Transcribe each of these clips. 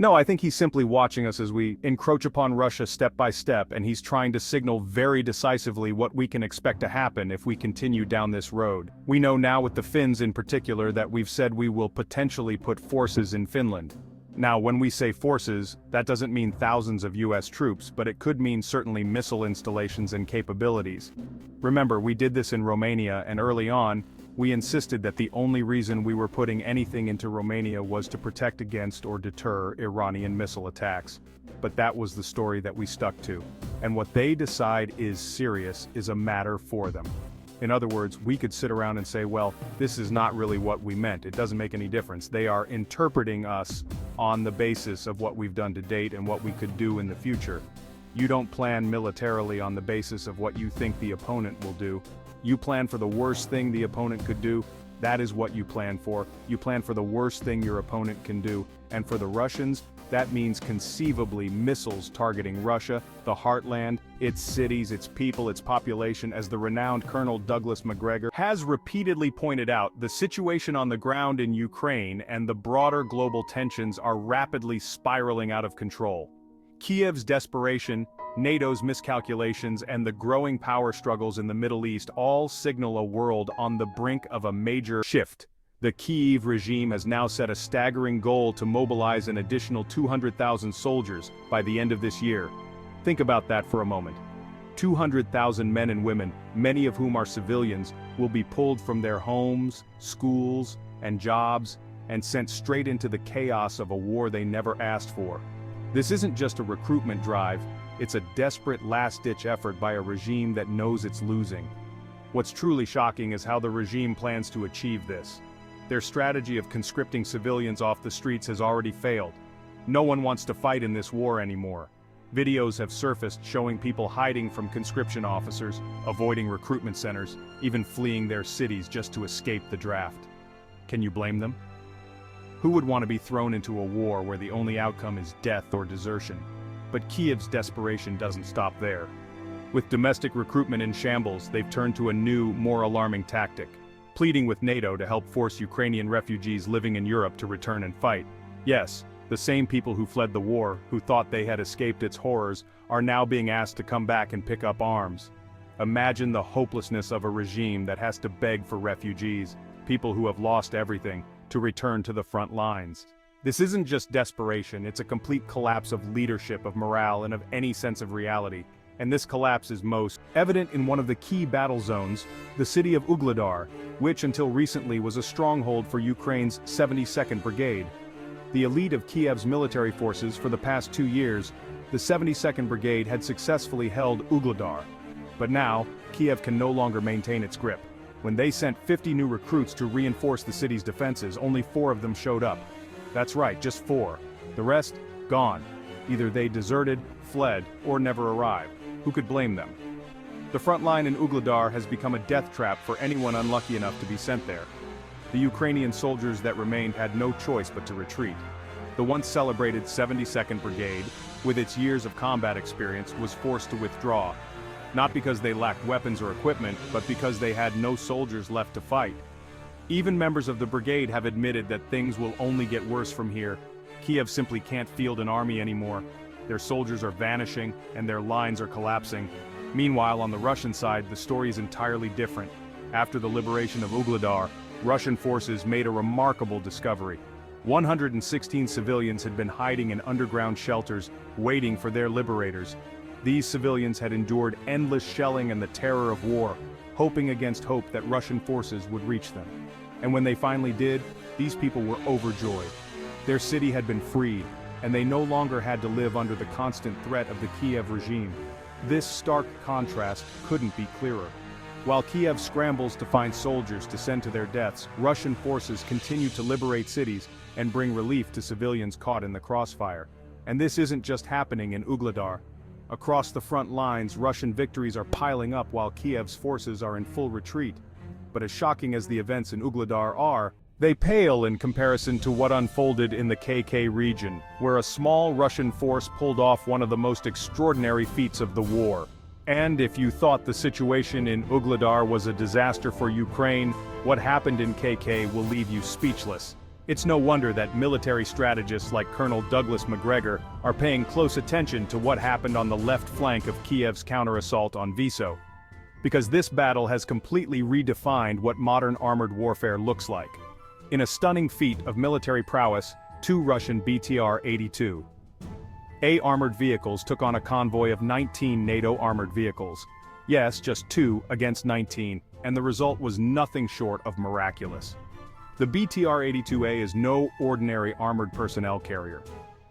No, I think he's simply watching us as we encroach upon Russia step by step, and he's trying to signal very decisively what we can expect to happen if we continue down this road. We know now with the Finns in particular that we've said we will potentially put forces in Finland. Now, when we say forces, that doesn't mean thousands of US troops, but it could mean certainly missile installations and capabilities. Remember, we did this in Romania, and early on, we insisted that the only reason we were putting anything into Romania was to protect against or deter Iranian missile attacks. But that was the story that we stuck to. And what they decide is serious is a matter for them. In other words, we could sit around and say, well, this is not really what we meant. It doesn't make any difference. They are interpreting us on the basis of what we've done to date and what we could do in the future. You don't plan militarily on the basis of what you think the opponent will do. You plan for the worst thing the opponent could do. That is what you plan for. You plan for the worst thing your opponent can do. And for the Russians, that means conceivably missiles targeting Russia, the heartland, its cities, its people, its population. As the renowned Colonel Douglas Macgregor has repeatedly pointed out, the situation on the ground in Ukraine and the broader global tensions are rapidly spiraling out of control. Kiev's desperation, NATO's miscalculations, and the growing power struggles in the Middle East all signal a world on the brink of a major shift. The Kyiv regime has now set a staggering goal to mobilize an additional 200,000 soldiers by the end of this year. Think about that for a moment. 200,000 men and women, many of whom are civilians, will be pulled from their homes, schools, and jobs, and sent straight into the chaos of a war they never asked for. This isn't just a recruitment drive, it's a desperate last-ditch effort by a regime that knows it's losing. What's truly shocking is how the regime plans to achieve this. Their strategy of conscripting civilians off the streets has already failed. No one wants to fight in this war anymore. Videos have surfaced showing people hiding from conscription officers, avoiding recruitment centers, even fleeing their cities just to escape the draft. Can you blame them? Who would want to be thrown into a war where the only outcome is death or desertion? But Kiev's desperation doesn't stop there. With domestic recruitment in shambles, they've turned to a new, more alarming tactic, pleading with NATO to help force Ukrainian refugees living in Europe to return and fight. Yes, the same people who fled the war, who thought they had escaped its horrors, are now being asked to come back and pick up arms. Imagine the hopelessness of a regime that has to beg for refugees, people who have lost everything, to return to the front lines. This isn't just desperation, it's a complete collapse of leadership, of morale, and of any sense of reality. And this collapse is most evident in one of the key battle zones, the city of Ugledar, which until recently was a stronghold for Ukraine's 72nd Brigade. The elite of Kiev's military forces for the past 2 years, the 72nd Brigade had successfully held Ugledar. But now, Kiev can no longer maintain its grip. When they sent 50 new recruits to reinforce the city's defenses, only 4 of them showed up. That's right, just 4. The rest, gone. Either they deserted, fled, or never arrived. Who could blame them? The front line in Ugledar has become a death trap for anyone unlucky enough to be sent there. The Ukrainian soldiers that remained had no choice but to retreat. The once celebrated 72nd Brigade, with its years of combat experience, was forced to withdraw. Not because they lacked weapons or equipment, but because they had no soldiers left to fight. Even members of the brigade have admitted that things will only get worse from here. Kiev simply can't field an army anymore. Their soldiers are vanishing, and their lines are collapsing. Meanwhile, on the Russian side, the story is entirely different. After the liberation of Ugledar, Russian forces made a remarkable discovery. 116 civilians had been hiding in underground shelters, waiting for their liberators. These civilians had endured endless shelling and the terror of war, hoping against hope that Russian forces would reach them. And when they finally did, these people were overjoyed. Their city had been freed, and they no longer had to live under the constant threat of the Kiev regime. This stark contrast couldn't be clearer. While Kiev scrambles to find soldiers to send to their deaths, Russian forces continue to liberate cities and bring relief to civilians caught in the crossfire. And this isn't just happening in Ugledar. Across the front lines, Russian victories are piling up while Kiev's forces are in full retreat. But as shocking as the events in Ugledar are, they pale in comparison to what unfolded in the KK region, where a small Russian force pulled off one of the most extraordinary feats of the war. And if you thought the situation in Ugledar was a disaster for Ukraine, what happened in KK will leave you speechless. It's no wonder that military strategists like Colonel Douglas Macgregor are paying close attention to what happened on the left flank of Kiev's counter-assault on Viso. Because this battle has completely redefined what modern armored warfare looks like. In a stunning feat of military prowess, 2 Russian BTR-82A armored vehicles took on a convoy of 19 NATO armored vehicles. Yes, just 2 against 19, and the result was nothing short of miraculous. The BTR-82A is no ordinary armored personnel carrier.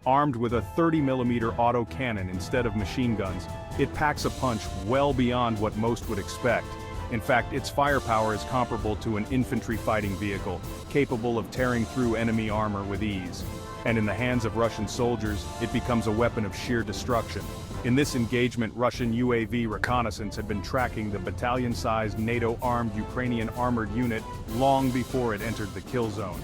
Armed with a 30mm autocannon instead of machine guns, it packs a punch well beyond what most would expect. In fact, its firepower is comparable to an infantry fighting vehicle, capable of tearing through enemy armor with ease. And in the hands of Russian soldiers, it becomes a weapon of sheer destruction. In this engagement, Russian UAV reconnaissance had been tracking the battalion-sized NATO-armed Ukrainian armored unit long before it entered the kill zone.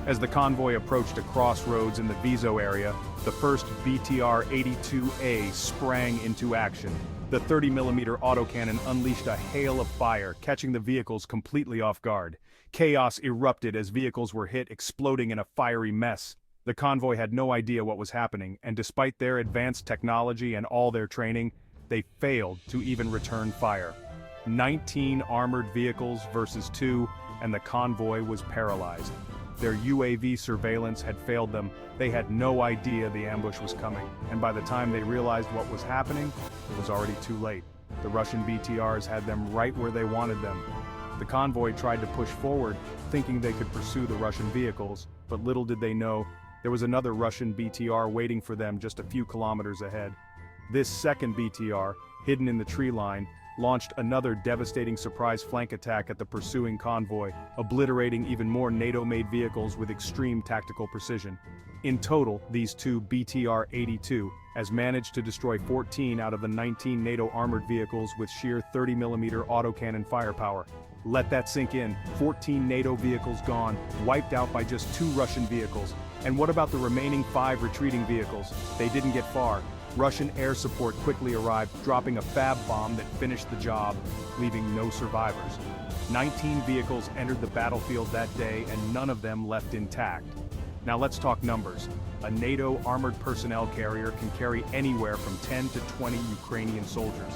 As the convoy approached a crossroads in the Viso area, the first BTR-82A sprang into action. The 30mm autocannon unleashed a hail of fire, catching the vehicles completely off guard. Chaos erupted as vehicles were hit, exploding in a fiery mess. The convoy had no idea what was happening, and despite their advanced technology and all their training, they failed to even return fire. 19 armored vehicles versus 2, and the convoy was paralyzed. Their UAV surveillance had failed them. They had no idea the ambush was coming, and by the time they realized what was happening, it was already too late. The Russian BTRs had them right where they wanted them. The convoy tried to push forward, thinking they could pursue the Russian vehicles, but little did they know, there was another Russian BTR waiting for them just a few kilometers ahead. This second BTR, hidden in the tree line, launched another devastating surprise flank attack at the pursuing convoy, obliterating even more NATO-made vehicles with extreme tactical precision. In total, these 2 BTR-82 has managed to destroy 14 out of the 19 NATO armored vehicles with sheer 30mm autocannon firepower. Let that sink in. 14 NATO vehicles gone, wiped out by just 2 Russian vehicles. And what about the remaining 5 retreating vehicles? They didn't get far. Russian air support quickly arrived, dropping a fab bomb that finished the job, leaving no survivors. 19 vehicles entered the battlefield that day, and none of them left intact. Now let's talk numbers. A NATO armored personnel carrier can carry anywhere from 10 to 20 Ukrainian soldiers.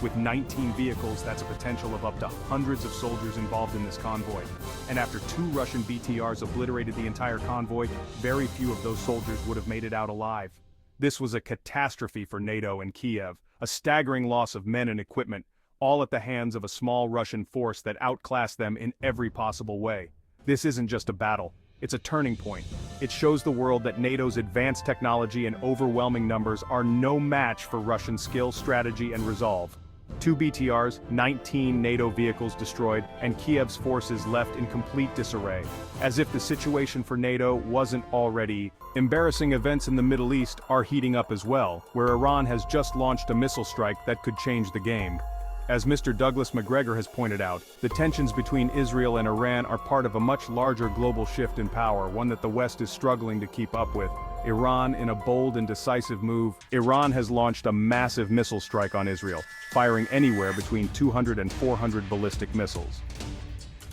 With 19 vehicles, that's a potential of up to hundreds of soldiers involved in this convoy. And after 2 Russian BTRs obliterated the entire convoy, very few of those soldiers would have made it out alive. This was a catastrophe for NATO and Kiev, a staggering loss of men and equipment, all at the hands of a small Russian force that outclassed them in every possible way. This isn't just a battle, it's a turning point. It shows the world that NATO's advanced technology and overwhelming numbers are no match for Russian skill, strategy, and resolve. 2 BTRs, 19 NATO vehicles destroyed, and Kiev's forces left in complete disarray. As if the situation for NATO wasn't already. Embarrassing events in the Middle East are heating up as well, where Iran has just launched a missile strike that could change the game. As Mr. Douglas Macgregor has pointed out, the tensions between Israel and Iran are part of a much larger global shift in power, one that the West is struggling to keep up with. Iran, in a bold and decisive move, Iran has launched a massive missile strike on Israel, firing anywhere between 200 and 400 ballistic missiles.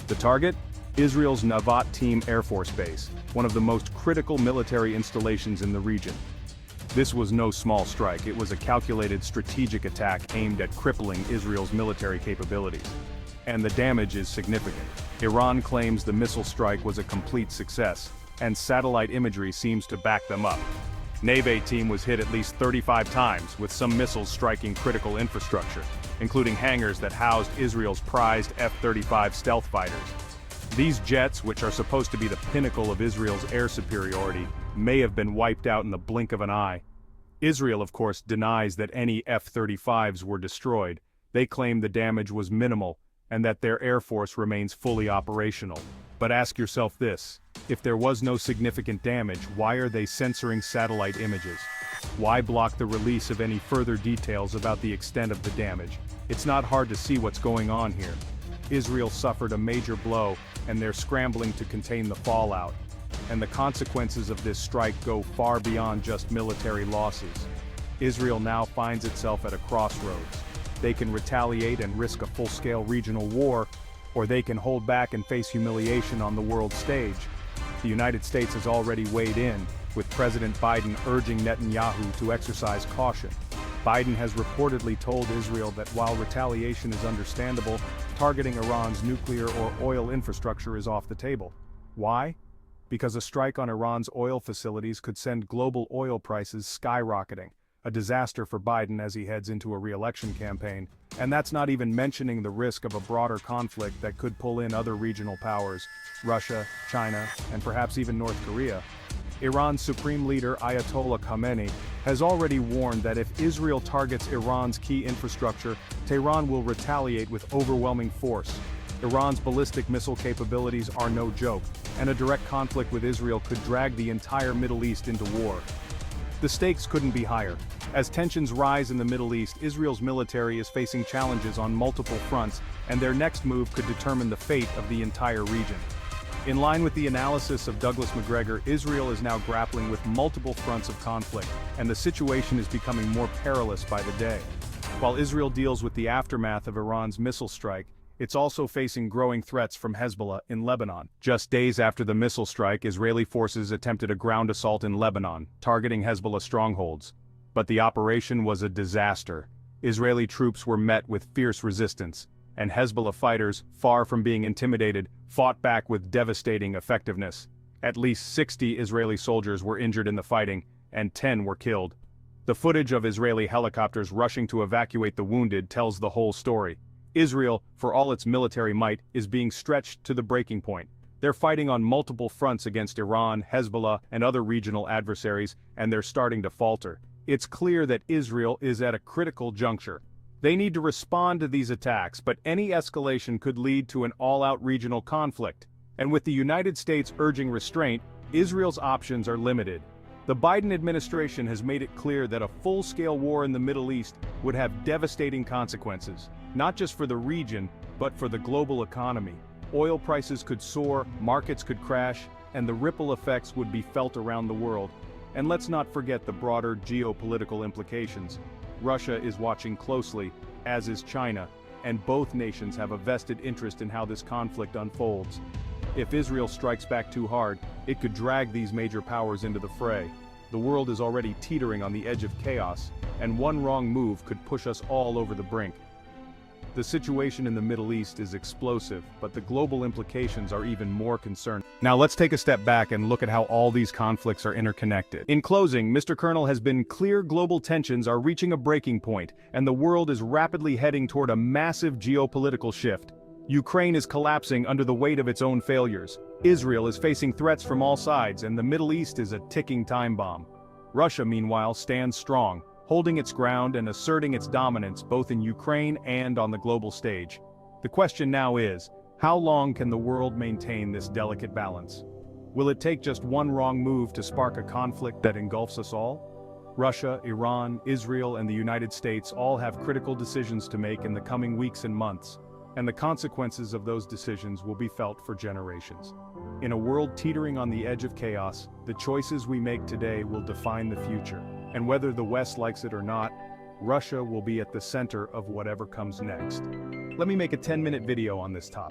The target? Israel's Navat Team Air Force Base, one of the most critical military installations in the region. This was no small strike, it was a calculated strategic attack aimed at crippling Israel's military capabilities. And the damage is significant. Iran claims the missile strike was a complete success, and satellite imagery seems to back them up. Navy team was hit at least 35 times, with some missiles striking critical infrastructure, including hangars that housed Israel's prized F-35 stealth fighters. These jets, which are supposed to be the pinnacle of Israel's air superiority, may have been wiped out in the blink of an eye. Israel, of course, denies that any F-35s were destroyed. They claim the damage was minimal, and that their air force remains fully operational. But ask yourself this, if there was no significant damage, why are they censoring satellite images? Why block the release of any further details about the extent of the damage? It's not hard to see what's going on here. Israel suffered a major blow, and they're scrambling to contain the fallout. And the consequences of this strike go far beyond just military losses. Israel now finds itself at a crossroads. They can retaliate and risk a full-scale regional war, or they can hold back and face humiliation on the world stage. The United States has already weighed in, with President Biden urging Netanyahu to exercise caution. Biden has reportedly told Israel that while retaliation is understandable, targeting Iran's nuclear or oil infrastructure is off the table. Why? Because a strike on Iran's oil facilities could send global oil prices skyrocketing, a disaster for Biden as he heads into a re-election campaign. And that's not even mentioning the risk of a broader conflict that could pull in other regional powers, Russia, China, and perhaps even North Korea. Iran's supreme leader Ayatollah Khamenei has already warned that if Israel targets Iran's key infrastructure, Tehran will retaliate with overwhelming force. Iran's ballistic missile capabilities are no joke, and a direct conflict with Israel could drag the entire Middle East into war. The stakes couldn't be higher. As tensions rise in the Middle East, Israel's military is facing challenges on multiple fronts, and their next move could determine the fate of the entire region. In line with the analysis of Douglas Macgregor, Israel is now grappling with multiple fronts of conflict, and the situation is becoming more perilous by the day. While Israel deals with the aftermath of Iran's missile strike, it's also facing growing threats from Hezbollah in Lebanon. Just days after the missile strike, Israeli forces attempted a ground assault in Lebanon, targeting Hezbollah strongholds. But the operation was a disaster. Israeli troops were met with fierce resistance, and Hezbollah fighters, far from being intimidated, fought back with devastating effectiveness. At least 60 Israeli soldiers were injured in the fighting, and 10 were killed. The footage of Israeli helicopters rushing to evacuate the wounded tells the whole story. Israel, for all its military might, is being stretched to the breaking point. They're fighting on multiple fronts against Iran, Hezbollah, and other regional adversaries, and they're starting to falter. It's clear that Israel is at a critical juncture. They need to respond to these attacks, but any escalation could lead to an all-out regional conflict. And with the United States urging restraint, Israel's options are limited. The Biden administration has made it clear that a full-scale war in the Middle East would have devastating consequences, not just for the region, but for the global economy. Oil prices could soar, markets could crash, and the ripple effects would be felt around the world. And let's not forget the broader geopolitical implications. Russia is watching closely, as is China, and both nations have a vested interest in how this conflict unfolds. If Israel strikes back too hard, it could drag these major powers into the fray. The world is already teetering on the edge of chaos, and one wrong move could push us all over the brink. The situation in the Middle East is explosive, but the global implications are even more concerning. Now let's take a step back and look at how all these conflicts are interconnected. In closing, Mr. Colonel has been clear global tensions are reaching a breaking point, and the world is rapidly heading toward a massive geopolitical shift. Ukraine is collapsing under the weight of its own failures. Israel is facing threats from all sides, and the Middle East is a ticking time bomb. Russia, meanwhile, stands strong, holding its ground and asserting its dominance both in Ukraine and on the global stage. The question now is, how long can the world maintain this delicate balance? Will it take just one wrong move to spark a conflict that engulfs us all? Russia, Iran, Israel, and the United States all have critical decisions to make in the coming weeks and months, and the consequences of those decisions will be felt for generations. In a world teetering on the edge of chaos, the choices we make today will define the future. And whether the West likes it or not, Russia will be at the center of whatever comes next. Let me make a 10-minute video on this topic.